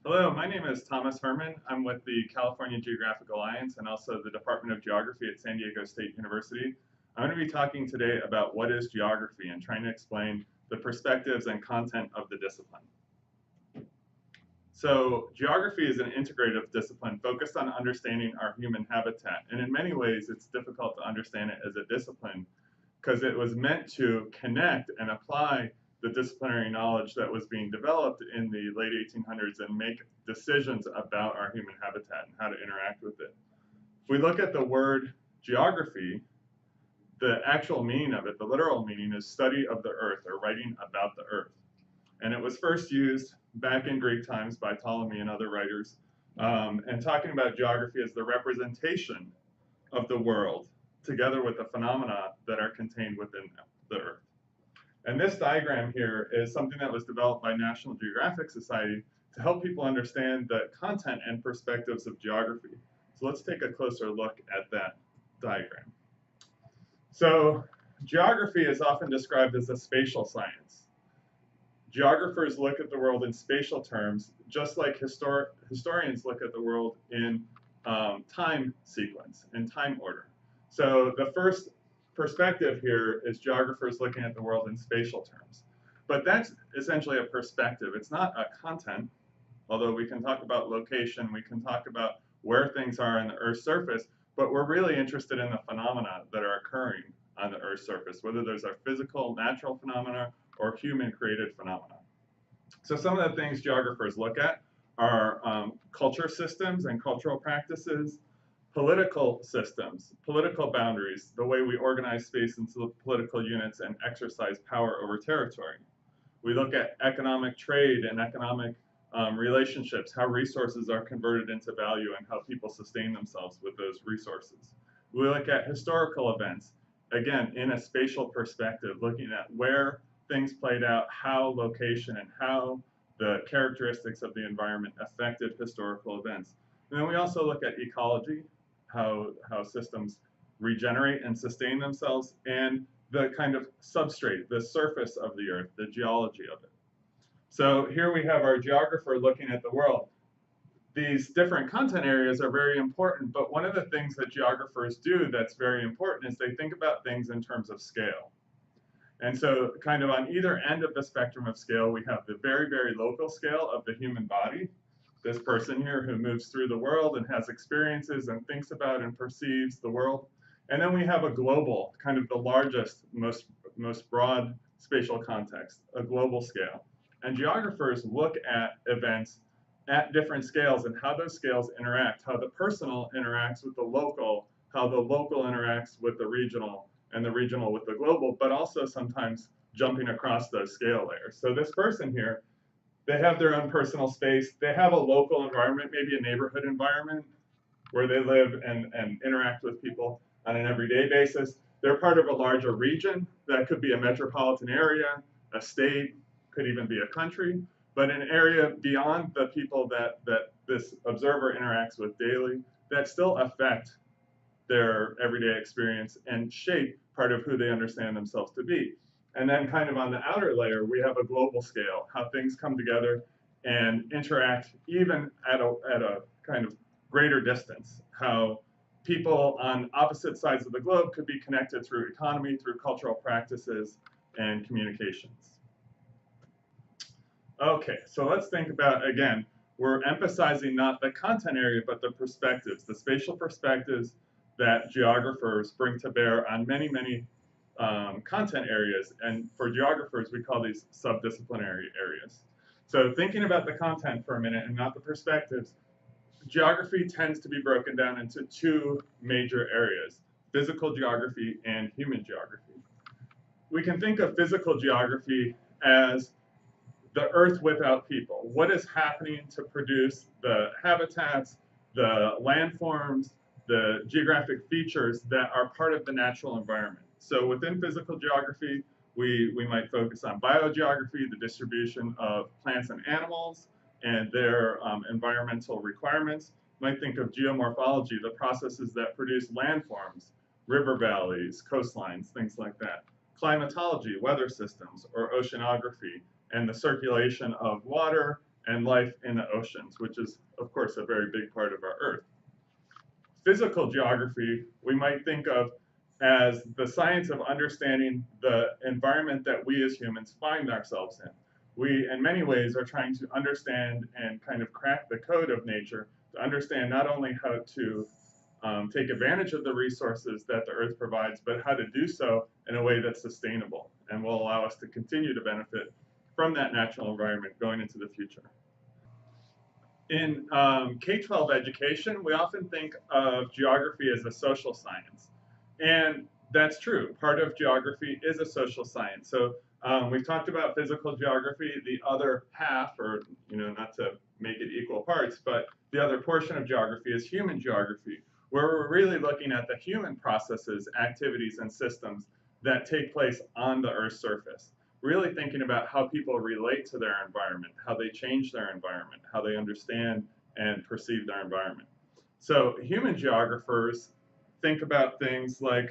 Hello, my name is Thomas Herman. I'm with the California Geographic Alliance and also the Department of Geography at San Diego State University. I'm going to be talking today about what is geography and trying to explain the perspectives and content of the discipline. So, geography is an integrative discipline focused on understanding our human habitat, and in many ways it's difficult to understand it as a discipline because it was meant to connect and apply the disciplinary knowledge that was being developed in the late 1800s and make decisions about our human habitat and how to interact with it. If we look at the word geography, the actual meaning of it, the literal meaning, is study of the earth or writing about the earth. And it was first used back in Greek times by Ptolemy and other writers, and talking about geography as the representation of the world together with the phenomena that are contained within the earth. And this diagram here is something that was developed by National Geographic Society to help people understand the content and perspectives of geography. So let's take a closer look at that diagram. So geography is often described as a spatial science. Geographers look at the world in spatial terms, just like historians look at the world in time sequence, in time order. So the first perspective here is geographers looking at the world in spatial terms. But that's essentially a perspective. It's not a content, although we can talk about location, we can talk about where things are on the Earth's surface, but we're really interested in the phenomena that are occurring on the Earth's surface, whether those are physical, natural phenomena, or human-created phenomena. So some of the things geographers look at are culture systems and cultural practices, political systems, political boundaries, the way we organize space into political units and exercise power over territory. We look at economic trade and economic relationships, how resources are converted into value and how people sustain themselves with those resources. We look at historical events, again, in a spatial perspective, looking at where things played out, how location and how the characteristics of the environment affected historical events. And then we also look at ecology, how systems regenerate and sustain themselves, and the kind of substrate, the surface of the earth, the geology of it. So here we have our geographer looking at the world. These different content areas are very important, but one of the things that geographers do that's very important is they think about things in terms of scale. And so kind of on either end of the spectrum of scale, we have the very, very local scale of the human body, this person here who moves through the world and has experiences and thinks about and perceives the world. And then we have a global, kind of the largest, most broad spatial context, a global scale. And geographers look at events at different scales and how those scales interact, how the personal interacts with the local, how the local interacts with the regional, and the regional with the global, but also sometimes jumping across those scale layers. So this person here, they have their own personal space. They have a local environment, maybe a neighborhood environment where they live and interact with people on an everyday basis. They're part of a larger region that could be a metropolitan area, a state, could even be a country, but an area beyond the people that this observer interacts with daily that still affect their everyday experience and shape part of who they understand themselves to be. And then kind of on the outer layer, we have a global scale, how things come together and interact even at a kind of greater distance, how people on opposite sides of the globe could be connected through economy, through cultural practices, and communications. Okay, so let's think about, again, we're emphasizing not the content area, but the perspectives, the spatial perspectives that geographers bring to bear on many, many content areas. And for geographers, we call these subdisciplinary areas. So thinking about the content for a minute and not the perspectives, geography tends to be broken down into two major areas, physical geography and human geography. We can think of physical geography as the earth without people. What is happening to produce the habitats, the landforms, the geographic features that are part of the natural environment. So within physical geography, we might focus on biogeography, the distribution of plants and animals, and their environmental requirements. You might think of geomorphology, the processes that produce landforms, river valleys, coastlines, things like that. Climatology, weather systems, or oceanography, and the circulation of water and life in the oceans, which is, of course, a very big part of our Earth. Physical geography, we might think of as the science of understanding the environment that we as humans find ourselves in. We, in many ways, are trying to understand and kind of crack the code of nature to understand not only how to take advantage of the resources that the earth provides, but how to do so in a way that's sustainable and will allow us to continue to benefit from that natural environment going into the future. In K-12 education, we often think of geography as a social science. And that's true. Part of geography is a social science. So we've talked about physical geography. The other half, or not to make it equal parts, but the other portion of geography is human geography, where we're really looking at the human processes, activities, and systems that take place on the Earth's surface, really thinking about how people relate to their environment, how they change their environment, how they understand and perceive their environment. So human geographers think about things like,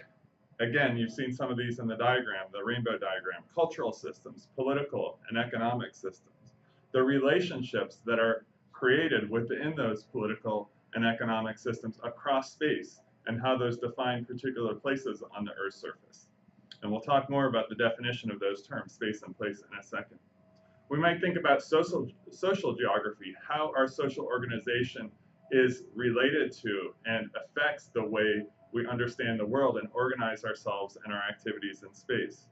again, you've seen some of these in the diagram, the rainbow diagram, cultural systems, political and economic systems, the relationships that are created within those political and economic systems across space, and how those define particular places on the Earth's surface. And we'll talk more about the definition of those terms, space and place, in a second. We might think about social geography, how our social organization is related to and affects the way we understand the world and organize ourselves and our activities in space.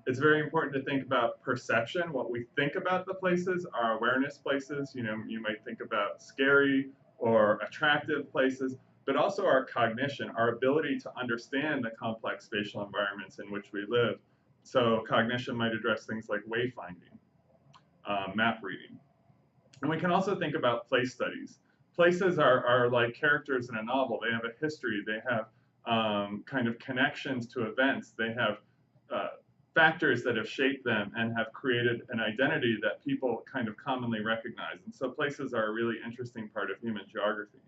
It's very important to think about perception, what we think about the places, our awareness places. You might think about scary or attractive places, but also our cognition, our ability to understand the complex spatial environments in which we live. So cognition might address things like wayfinding, map reading. And we can also think about place studies. Places are like characters in a novel. They have a history. They have kind of connections to events. They have factors that have shaped them and have created an identity that people kind of commonly recognize. And so places are a really interesting part of human geography.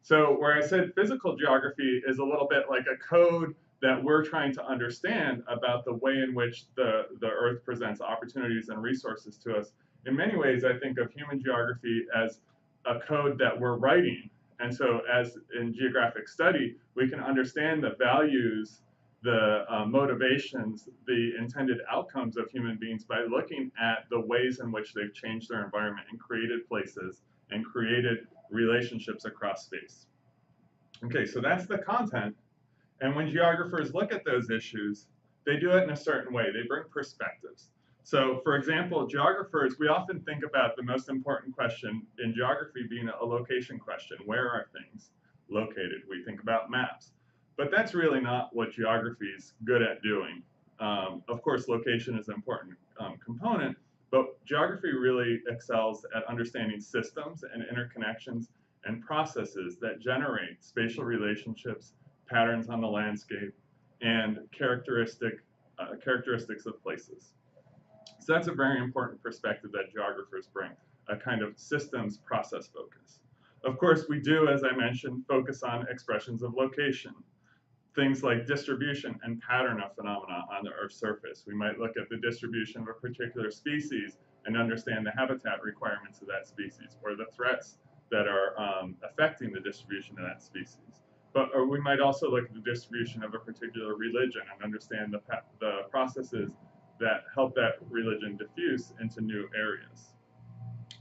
So where I said physical geography is a little bit like a code that we're trying to understand about the way in which the Earth presents opportunities and resources to us. In many ways, I think of human geography as a code that we're writing. And so as in geographic study, we can understand the values, the motivations, the intended outcomes of human beings by looking at the ways in which they've changed their environment and created places and created relationships across space. Okay, so that's the content. And when geographers look at those issues, they do it in a certain way. They bring perspectives. So for example, geographers, we often think about the most important question in geography being a location question. Where are things located? We think about maps. But that's really not what geography is good at doing. Of course, location is an important component, but geography really excels at understanding systems and interconnections and processes that generate spatial relationships, patterns on the landscape, and characteristics of places. So that's a very important perspective that geographers bring, a kind of systems process focus. Of course, we do, as I mentioned, focus on expressions of location, things like distribution and pattern of phenomena on the Earth's surface. We might look at the distribution of a particular species and understand the habitat requirements of that species, or the threats that are affecting the distribution of that species. Or we might also look at the distribution of a particular religion and understand the processes that help that religion diffuse into new areas.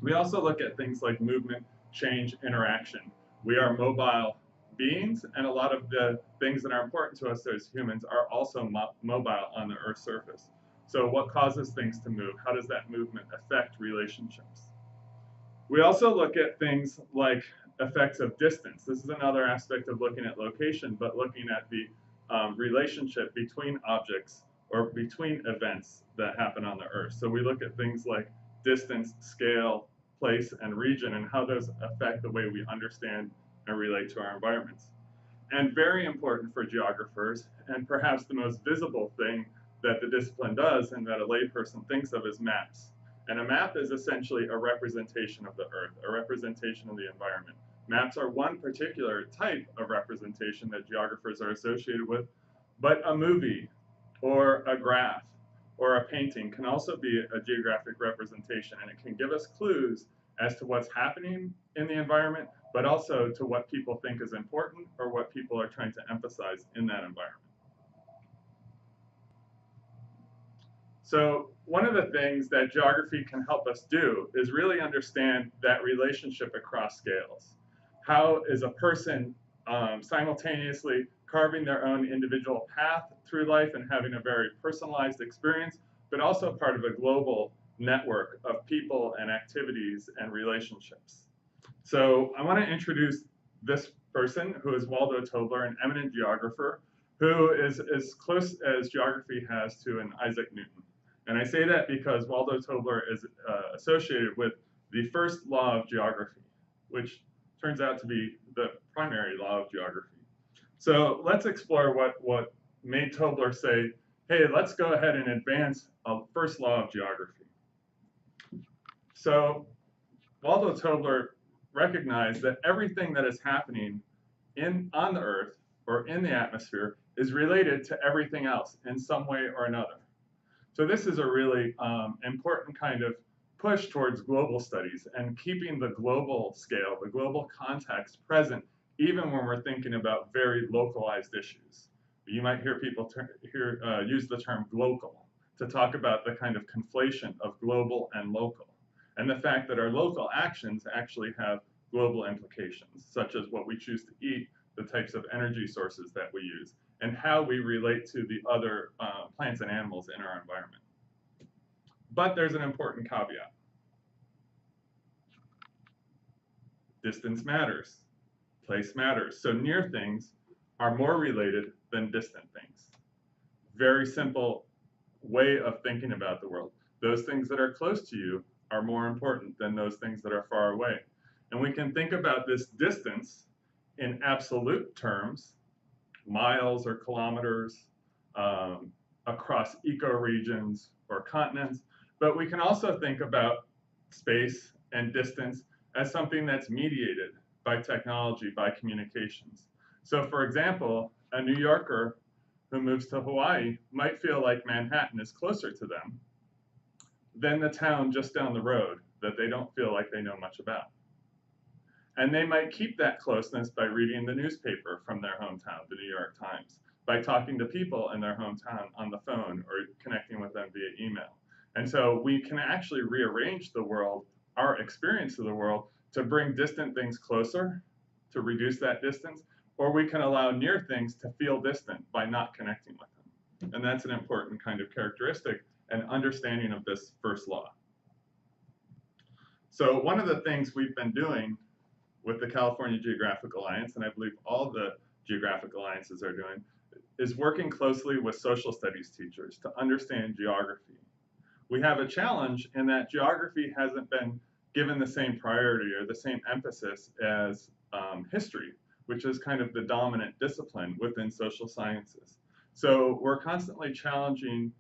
We also look at things like movement, change, interaction. We are mobile beings, and a lot of the things that are important to us as humans are also mobile on the Earth's surface. So what causes things to move? How does that movement affect relationships? We also look at things like effects of distance. This is another aspect of looking at location, but looking at the relationship between objects or between events that happen on the Earth. So we look at things like distance, scale, place, and region, and how those affect the way we understand and relate to our environments. And very important for geographers, and perhaps the most visible thing that the discipline does and that a layperson thinks of is maps. And a map is essentially a representation of the Earth, a representation of the environment. Maps are one particular type of representation that geographers are associated with, but a movie or a graph or a painting can also be a geographic representation, and it can give us clues as to what's happening in the environment, but also to what people think is important or what people are trying to emphasize in that environment. So one of the things that geography can help us do is really understand that relationship across scales. How is a person simultaneously carving their own individual path through life and having a very personalized experience, but also part of a global network of people and activities and relationships. So I want to introduce this person, who is Waldo Tobler, an eminent geographer, who is as close as geography has to an Isaac Newton. And I say that because Waldo Tobler is associated with the first law of geography, which turns out to be the primary law of geography. So let's explore what made Tobler say, hey, let's go ahead and advance a first law of geography. So Waldo Tobler recognized that everything that is happening on the Earth or in the atmosphere is related to everything else in some way or another. So this is a really important kind of push towards global studies and keeping the global scale, the global context present, even when we're thinking about very localized issues. You might hear people use the term glocal to talk about the kind of conflation of global and local, and the fact that our local actions actually have global implications, such as what we choose to eat, the types of energy sources that we use, and how we relate to the other plants and animals in our environment. But there's an important caveat. Distance matters. Place matters. So near things are more related than distant things. Very simple way of thinking about the world. Those things that are close to you are more important than those things that are far away. And we can think about this distance in absolute terms, miles or kilometers, across ecoregions or continents, but we can also think about space and distance as something that's mediated by technology, by communications. So for example, a New Yorker who moves to Hawaii might feel like Manhattan is closer to them than the town just down the road that they don't feel like they know much about. And they might keep that closeness by reading the newspaper from their hometown, the New York Times, by talking to people in their hometown on the phone or connecting with them via email. And so we can actually rearrange the world, our experience of the world, to bring distant things closer, to reduce that distance, or we can allow near things to feel distant by not connecting with them. And that's an important kind of characteristic and understanding of this first law. So one of the things we've been doing with the California Geographic Alliance, and I believe all the geographic alliances are doing, is working closely with social studies teachers to understand geography. We have a challenge in that geography hasn't been given the same priority or the same emphasis as history, which is kind of the dominant discipline within social sciences. So we're constantly challenging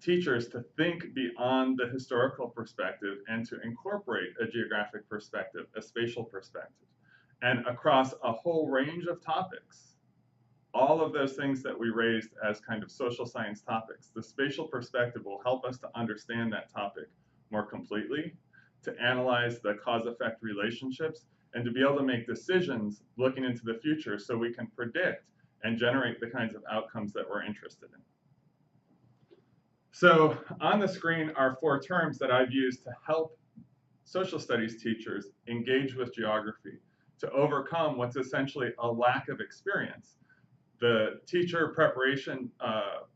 teachers to think beyond the historical perspective and to incorporate a geographic perspective, a spatial perspective, and across a whole range of topics. All of those things that we raised as kind of social science topics, the spatial perspective will help us to understand that topic more completely, to analyze the cause-effect relationships, and to be able to make decisions looking into the future so we can predict and generate the kinds of outcomes that we're interested in. So on the screen are 4 terms that I've used to help social studies teachers engage with geography, to overcome what's essentially a lack of experience. The teacher preparation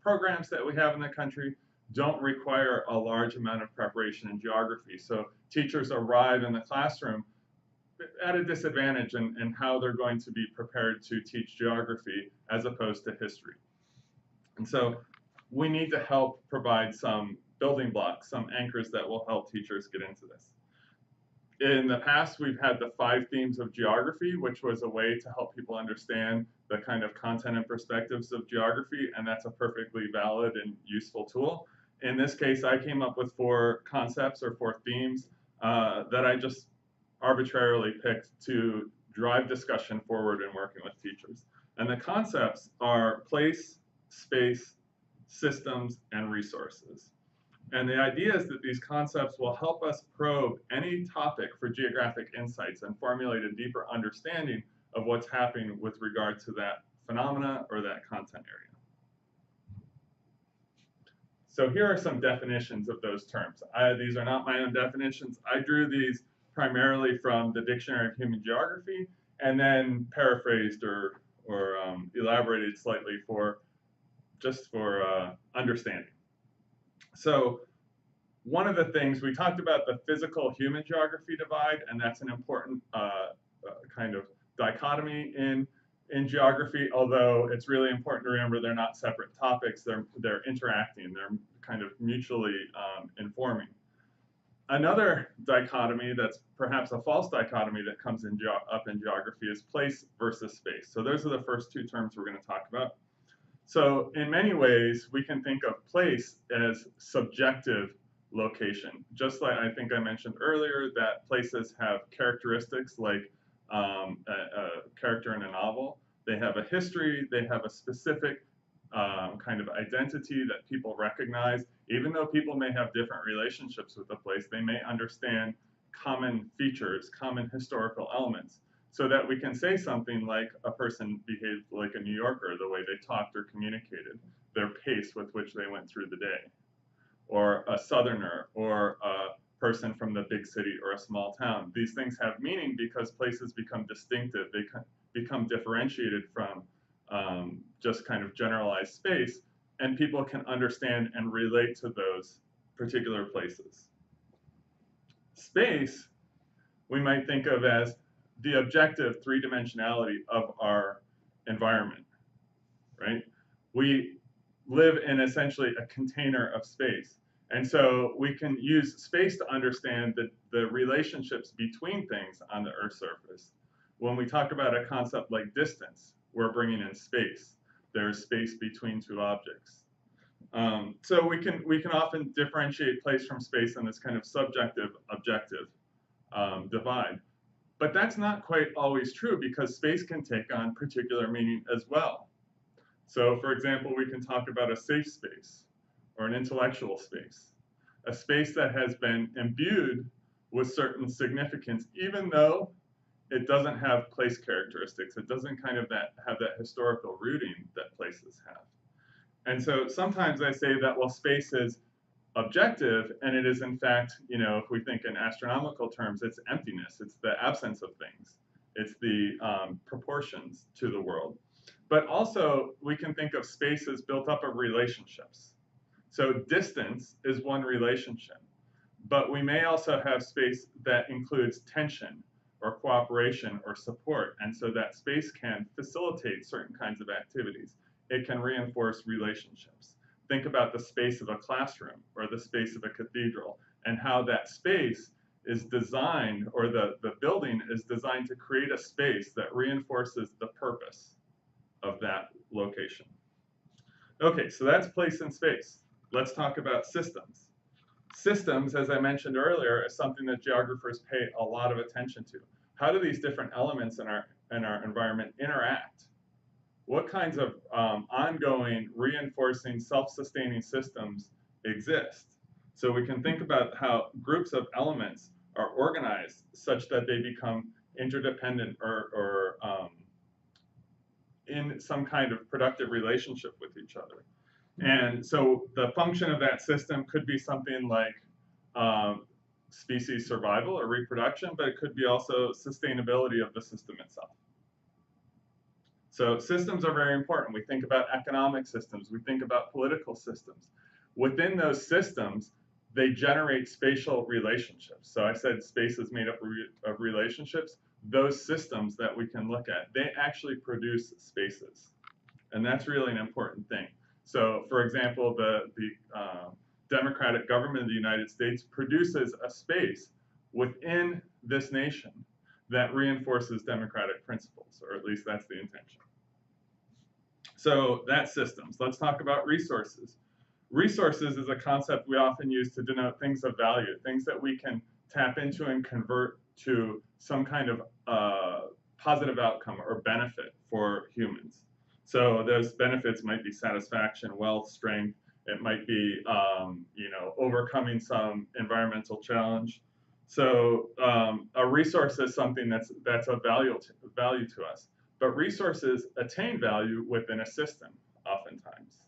programs that we have in the country don't require a large amount of preparation in geography. So teachers arrive in the classroom at a disadvantage in how they're going to be prepared to teach geography as opposed to history. And so we need to help provide some building blocks, some anchors that will help teachers get into this. In the past, we've had the 5 themes of geography, which was a way to help people understand the kind of content and perspectives of geography, and that's a perfectly valid and useful tool. In this case, I came up with 4 concepts or 4 themes that I just arbitrarily picked to drive discussion forward in working with teachers. And the concepts are place, space, systems, and resources. And the idea is that these concepts will help us probe any topic for geographic insights and formulate a deeper understanding of what's happening with regard to that phenomena or that content area. So here are some definitions of those terms. These are not my own definitions. I drew these primarily from the Dictionary of Human Geography and then paraphrased or elaborated slightly for understanding. So one of the things, we talked about the physical human geography divide, and that's an important kind of dichotomy in geography, although it's really important to remember they're not separate topics, they're interacting, they're kind of mutually informing. Another dichotomy that's perhaps a false dichotomy that comes up in geography is place versus space. So those are the first two terms we're going to talk about. So in many ways, we can think of place as subjective location. Just like I think I mentioned earlier that places have characteristics like a character in a novel. They have a history, they have a specific kind of identity that people recognize. Even though people may have different relationships with the place, they may understand common features, common historical elements, so that we can say something like a person behaved like a New Yorker, the way they talked or communicated, their pace with which they went through the day, or a Southerner, or a person from the big city or a small town. These things have meaning because places become distinctive, they become differentiated from just kind of generalized space, and people can understand and relate to those particular places. Space, we might think of as the objective three-dimensionality of our environment, right? We live in essentially a container of space. And so we can use space to understand the relationships between things on the Earth's surface. When we talk about a concept like distance, we're bringing in space. There is space between two objects. So we can often differentiate place from space in this kind of subjective-objective divide. But that's not quite always true because space can take on particular meaning as well. So for example, we can talk about a safe space or an intellectual space, a space that has been imbued with certain significance, even though it doesn't have place characteristics. It doesn't kind of have that historical rooting that places have. And so sometimes I say that, well, space is objective, and it is in fact, if we think in astronomical terms, it's emptiness, it's the absence of things, it's the proportions to the world. But also, we can think of space as built up of relationships. So distance is one relationship, but we may also have space that includes tension or cooperation or support, and so that space can facilitate certain kinds of activities. It can reinforce relationships. Think about the space of a classroom or the space of a cathedral and how that space is designed, or the building is designed to create a space that reinforces the purpose of that location. Okay, so that's place and space. Let's talk about systems. Systems, as I mentioned earlier, is something that geographers pay a lot of attention to. How do these different elements in our environment interact? What kinds of ongoing, reinforcing, self-sustaining systems exist? So we can think about how groups of elements are organized such that they become interdependent or in some kind of productive relationship with each other. And so the function of that system could be something like species survival or reproduction, but it could be also sustainability of the system itself. So systems are very important. We think about economic systems, we think about political systems. Within those systems, they generate spatial relationships. So I said space is made up of relationships. Those systems that we can look at, they actually produce spaces. And that's really an important thing. So for example, the democratic government of the United States produces a space within this nation that reinforces democratic principles, or at least that's the intention. So that's systems. Let's talk about resources. Resources is a concept we often use to denote things of value, things that we can tap into and convert to some kind of positive outcome or benefit for humans. So those benefits might be satisfaction, wealth, strength. It might be, overcoming some environmental challenge. So a resource is something that's of value to us. But resources attain value within a system, oftentimes.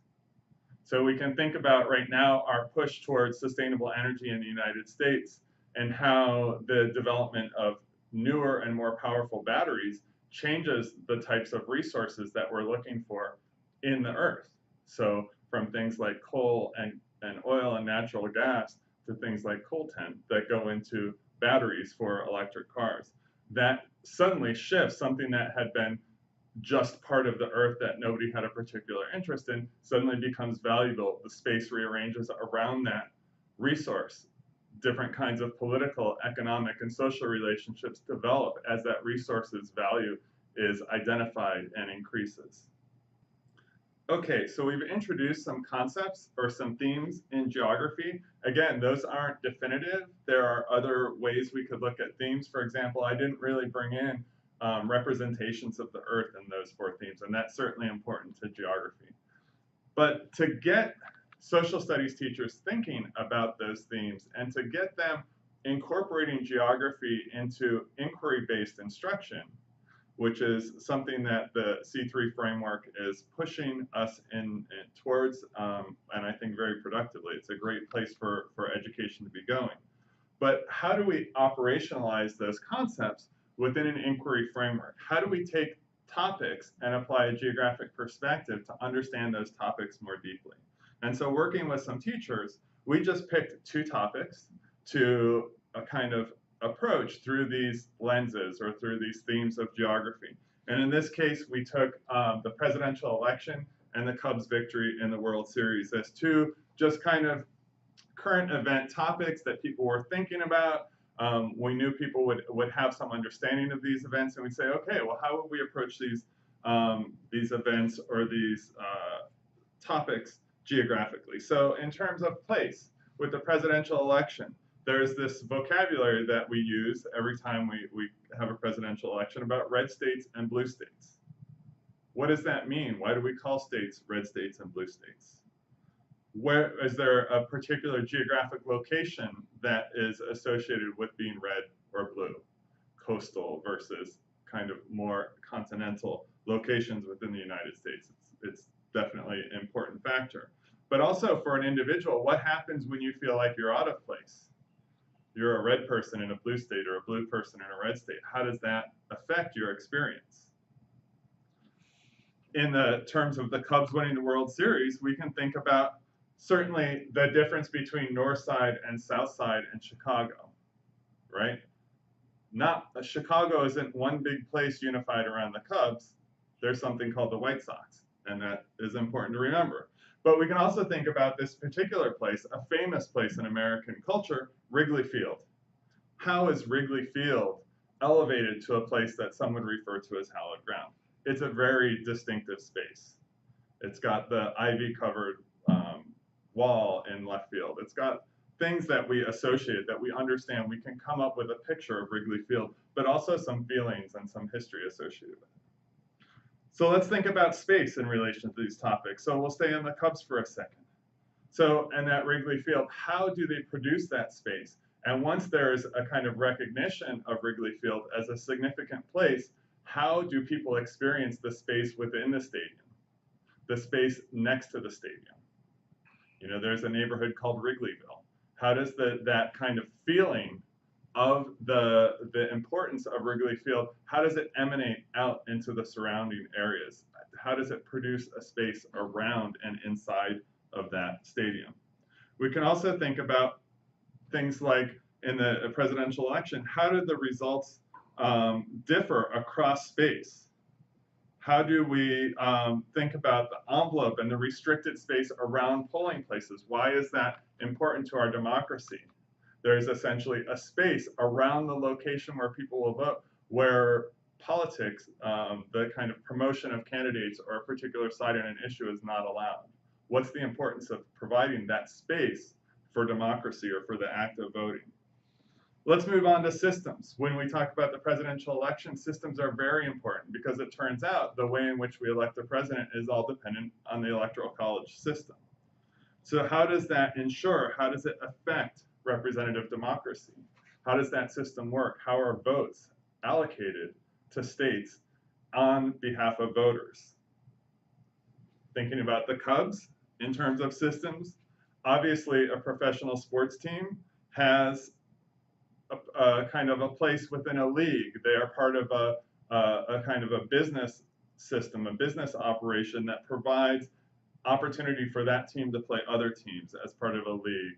So we can think about right now our push towards sustainable energy in the United States and how the development of newer and more powerful batteries changes the types of resources that we're looking for in the earth. So from things like coal and oil and natural gas to things like coltan that go into batteries for electric cars. That suddenly shifts something that had been just part of the earth that nobody had a particular interest in suddenly becomes valuable. The space rearranges around that resource. Different kinds of political, economic, and social relationships develop as that resource's value is identified and increases. Okay, so we've introduced some concepts or some themes in geography. Again, those aren't definitive. There are other ways we could look at themes. For example, I didn't really bring in representations of the earth in those 4 themes, and that's certainly important to geography. But to get social studies teachers thinking about those themes and to get them incorporating geography into inquiry-based instruction, which is something that the C3 framework is pushing us towards, and I think very productively. It's a great place for education to be going. But how do we operationalize those concepts within an inquiry framework? How do we take topics and apply a geographic perspective to understand those topics more deeply? And so working with some teachers, we just picked 2 topics to kind of approach through these lenses or through these themes of geography. And in this case, we took the presidential election and the Cubs' victory in the World Series as 2 just kind of current event topics that people were thinking about. We knew people would have some understanding of these events, and we'd say, okay, well, how would we approach these events or these topics geographically? So in terms of place, with the presidential election, there's this vocabulary that we use every time we have a presidential election about red states and blue states. What does that mean? Why do we call states red states and blue states? Where is there a particular geographic location that is associated with being red or blue? Coastal versus kind of more continental locations within the United States. It's definitely an important factor. But also for an individual, what happens when you feel like you're out of place? You're a red person in a blue state or a blue person in a red state. How does that affect your experience? In the terms of the Cubs winning the World Series, we can think about certainly the difference between North Side and South Side in Chicago, right? Chicago isn't one big place unified around the Cubs. There's something called the White Sox, and that is important to remember. But we can also think about this particular place, a famous place in American culture, Wrigley Field. How is Wrigley Field elevated to a place that some would refer to as hallowed ground? It's a very distinctive space. It's got the ivy-covered wall in left field. It's got things that we associate, that we understand. We can come up with a picture of Wrigley Field, but also some feelings and some history associated with it. So let's think about space in relation to these topics. So we'll stay on the Cubs for a second. So, and that Wrigley Field, how do they produce that space? And once there is a kind of recognition of Wrigley Field as a significant place, how do people experience the space within the stadium, the space next to the stadium? You know, there's a neighborhood called Wrigleyville. How does that kind of feeling of the importance of Wrigley Field, how does it emanate out into the surrounding areas? How does it produce a space around and inside of that stadium? We can also think about things like in the presidential election, how did the results differ across space? How do we think about the envelope and the restricted space around polling places? Why is that important to our democracy? There's essentially a space around the location where people will vote, where politics, the kind of promotion of candidates or a particular side on an issue is not allowed. What's the importance of providing that space for democracy or for the act of voting? Let's move on to systems. When we talk about the presidential election, systems are very important because it turns out the way in which we elect the president is all dependent on the electoral college system. So how does that ensure, how does it affect representative democracy? How does that system work? How are votes allocated to states on behalf of voters? Thinking about the Cubs in terms of systems, obviously a professional sports team has a kind of a place within a league. They are part of a kind of a business system, a business operation that provides opportunity for that team to play other teams as part of a league.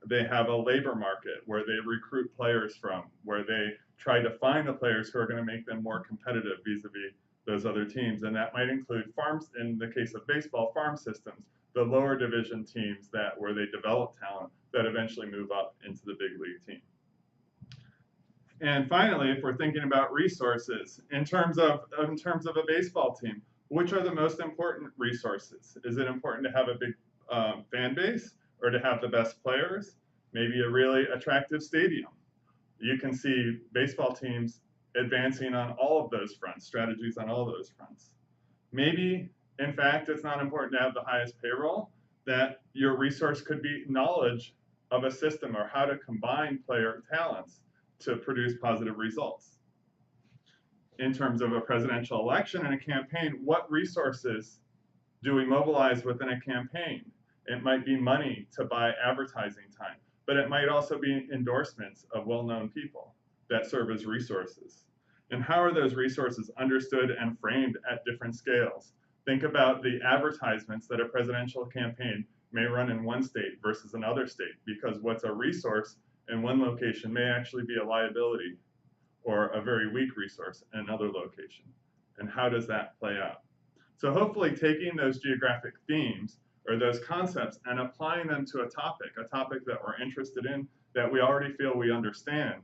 They have a labor market where they recruit players from, where they try to find the players who are going to make them more competitive vis-a-vis those other teams. And that might include farms, in the case of baseball, farm systems, the lower division teams that where they develop talent that eventually move up into the big league team. And finally, if we're thinking about resources, in terms of a baseball team, which are the most important resources? Is it important to have a big fan base or to have the best players? Maybe a really attractive stadium. You can see baseball teams advancing on all of those fronts, strategies on all of those fronts. Maybe, in fact, it's not important to have the highest payroll, that your resource could be knowledge of a system or how to combine player talents to produce positive results. In terms of a presidential election and a campaign, what resources do we mobilize within a campaign? It might be money to buy advertising time, but it might also be endorsements of well-known people that serve as resources. And how are those resources understood and framed at different scales? Think about the advertisements that a presidential campaign may run in one state versus another state, because what's a resource in one location may actually be a liability or a very weak resource in another location. And how does that play out? So hopefully taking those geographic themes or those concepts and applying them to a topic that we're interested in, that we already feel we understand,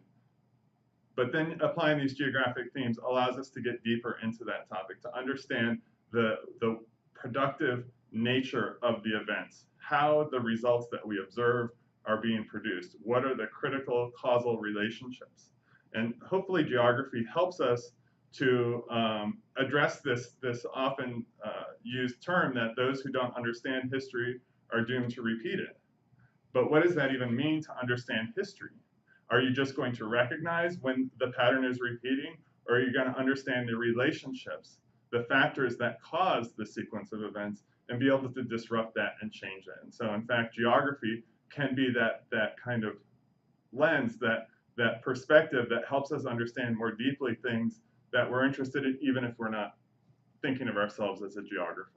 but then applying these geographic themes allows us to get deeper into that topic, to understand the productive nature of the events, how the results that we observe are being produced, what are the critical causal relationships. And hopefully geography helps us to address this often used term that those who don't understand history are doomed to repeat it. But what does that even mean to understand history? Are you just going to recognize when the pattern is repeating, or are you going to understand the relationships, the factors that cause the sequence of events, and be able to disrupt that and change it? And so in fact, geography can be that kind of lens, that perspective that helps us understand more deeply things that we're interested in, even if we're not thinking of ourselves as a geographer.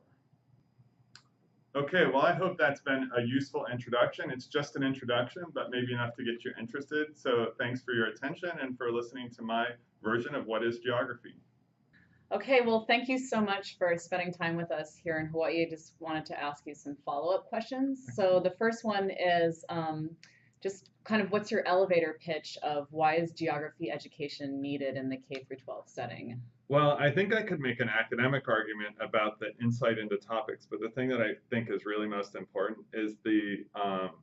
Okay, well, I hope that's been a useful introduction. It's just an introduction, but maybe enough to get you interested. So thanks for your attention and for listening to my version of what is geography. Okay, well, thank you so much for spending time with us here in Hawaii. I just wanted to ask you some follow-up questions. So the first one is just kind of what's your elevator pitch of why is geography education needed in the K through 12 setting? Well, I think I could make an academic argument about the insight into topics, but the thing that I think is really most important is the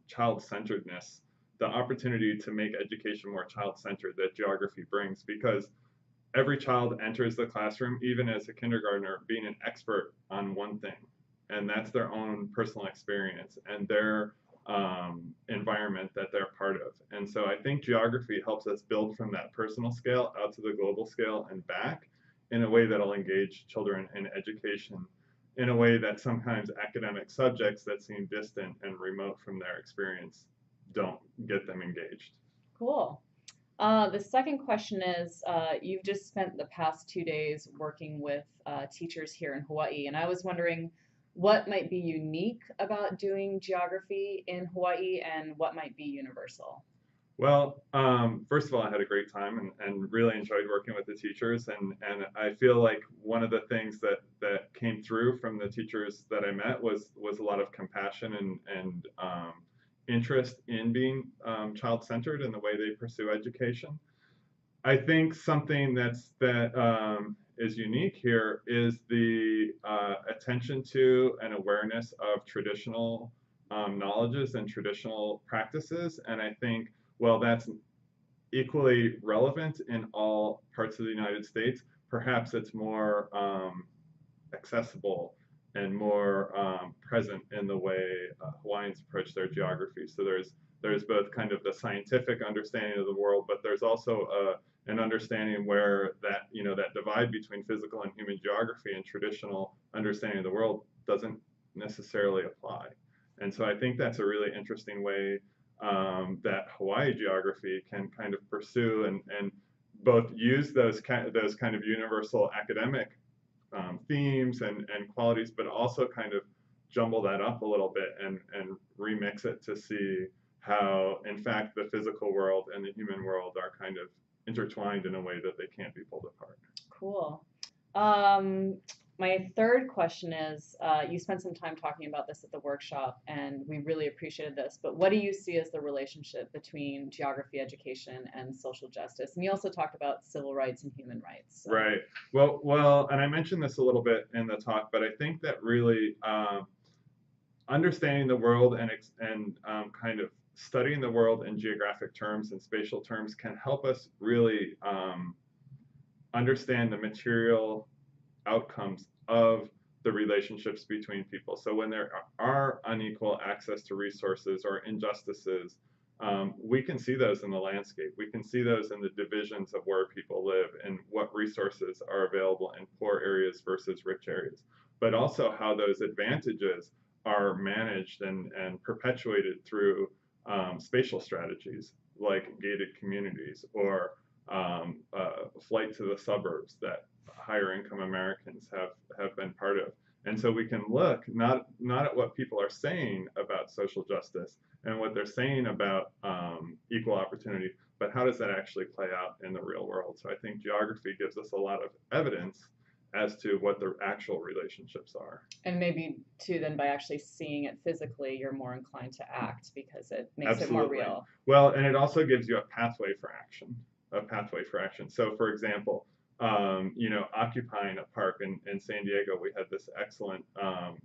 child-centeredness, the opportunity to make education more child-centered that geography brings, because every child enters the classroom, even as a kindergartner, being an expert on one thing, and that's their own personal experience and their environment that they're part of. And so I think geography helps us build from that personal scale out to the global scale and back in a way that'll engage children in education in a way that sometimes academic subjects that seem distant and remote from their experience don't get them engaged. Cool. The second question is, you've just spent the past 2 days working with teachers here in Hawaii, and I was wondering what might be unique about doing geography in Hawaii and what might be universal. Well, first of all, I had a great time and really enjoyed working with the teachers. And I feel like one of the things that came through from the teachers that I met was a lot of compassion and interest in being child-centered in the way they pursue education. I think something that is unique here is the attention to and awareness of traditional knowledges and traditional practices. And I think, well, that's equally relevant in all parts of the United States. Perhaps it's more accessible and more present in the way Hawaiians approach their geography. So there's both kind of the scientific understanding of the world, but there's also an understanding where that that divide between physical and human geography and traditional understanding of the world doesn't necessarily apply. And so I think that's a really interesting way that Hawaii geography can kind of pursue and both use those kind of universal academic themes and qualities, but also kind of jumble that up a little bit and remix it to see how, in fact, the physical world and the human world are kind of intertwined in a way that they can't be pulled apart. Cool. My third question is, you spent some time talking about this at the workshop, and we really appreciated this, but what do you see as the relationship between geography education and social justice? And you also talked about civil rights and human rights. So. Right. Well, and I mentioned this a little bit in the talk, but I think that really understanding the world and kind of studying the world in geographic terms and spatial terms can help us really understand the material outcomes of the relationships between people. So when there are unequal access to resources or injustices, we can see those in the landscape. We can see those in the divisions of where people live and what resources are available in poor areas versus rich areas, but also how those advantages are managed and perpetuated through spatial strategies like gated communities or flight to the suburbs that higher income Americans have been part of. And so we can look not at what people are saying about social justice and what they're saying about equal opportunity, but how does that actually play out in the real world? So I think geography gives us a lot of evidence as to what the actual relationships are. And maybe too, then by actually seeing it physically, you're more inclined to act because it makes Absolutely. it more real. Well, and it also gives you a pathway for action. So, for example, occupying a park in San Diego, we had this excellent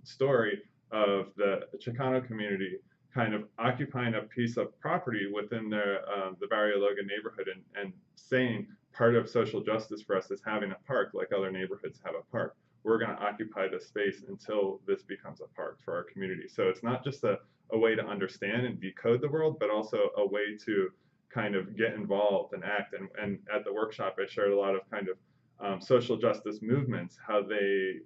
story of the Chicano community kind of occupying a piece of property within the Barrio Logan neighborhood and saying part of social justice for us is having a park like other neighborhoods have a park. We're going to occupy this space until this becomes a park for our community. So it's not just a way to understand and decode the world, but also a way to kind of get involved and act. And at the workshop, I shared a lot of kind of social justice movements, how they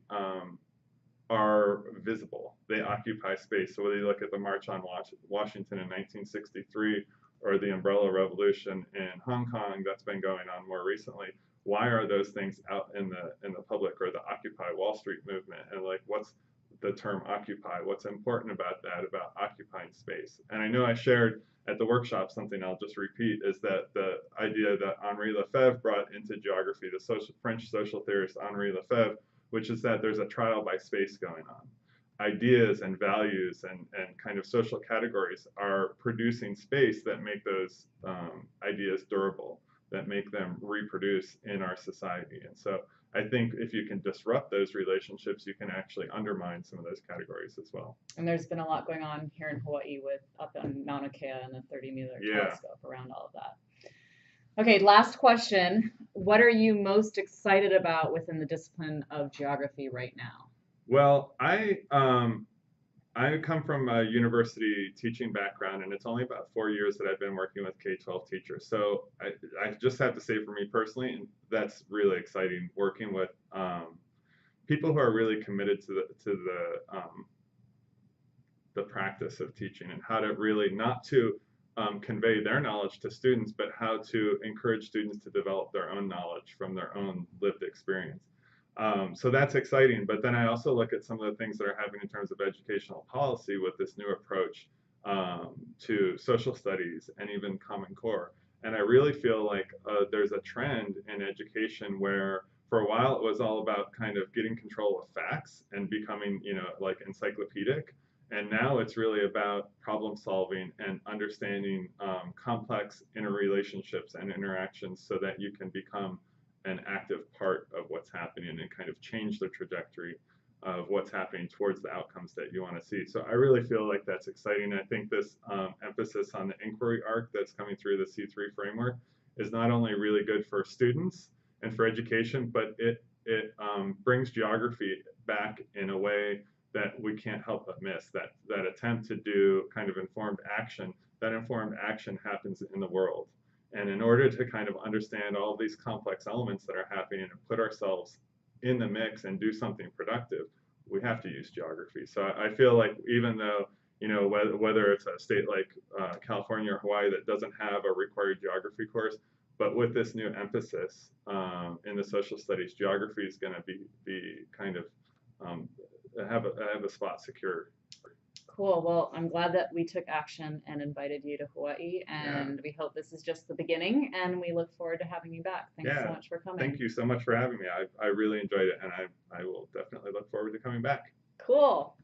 are visible. They occupy space. So whether you look at the March on Washington in 1963 or the Umbrella Revolution in Hong Kong that's been going on more recently, why are those things out in the public, or the Occupy Wall Street movement? And like, what's the term occupy? What's important about that, about occupying space? And I know I shared at the workshop something I'll just repeat is that the idea that Henri Lefebvre brought into geography, the French social theorist Henri Lefebvre, which is that there's a trial by space going on. Ideas and values and kind of social categories are producing space that make those ideas durable, that make them reproduce in our society. And so I think if you can disrupt those relationships, you can actually undermine some of those categories as well. And there's been a lot going on here in Hawaii with up on Mauna Kea and the 30-meter telescope around all of that. Okay, last question. What are you most excited about within the discipline of geography right now? Well, I come from a university teaching background, and it's only about 4 years that I've been working with K-12 teachers. So I just have to say for me personally, that's really exciting, working with people who are really committed to the practice of teaching and how to really not to convey their knowledge to students, but how to encourage students to develop their own knowledge from their own lived experience. So that's exciting. But then I also look at some of the things that are happening in terms of educational policy with this new approach to social studies and even Common Core. And I really feel like there's a trend in education where for a while it was all about kind of getting control of facts and becoming, like encyclopedic. And now it's really about problem solving and understanding complex interrelationships and interactions so that you can become an active part of what's happening and kind of change the trajectory of what's happening towards the outcomes that you want to see. So I really feel like that's exciting. I think this emphasis on the inquiry arc that's coming through the C3 framework is not only really good for students and for education, but it it brings geography back in a way that we can't help but miss. That attempt to do kind of informed action, that informed action happens in the world. And in order to kind of understand all these complex elements that are happening and put ourselves in the mix and do something productive, we have to use geography. So I feel like even though, whether it's a state like California or Hawaii that doesn't have a required geography course, but with this new emphasis in the social studies, geography is going to be kind of um, have a spot secure. Cool. Well, I'm glad that we took action and invited you to Hawaii, Yeah. and we hope this is just the beginning, and we look forward to having you back. Thanks so Yeah. much for coming. Thank you so much for having me. I really enjoyed it, and I will definitely look forward to coming back. Cool.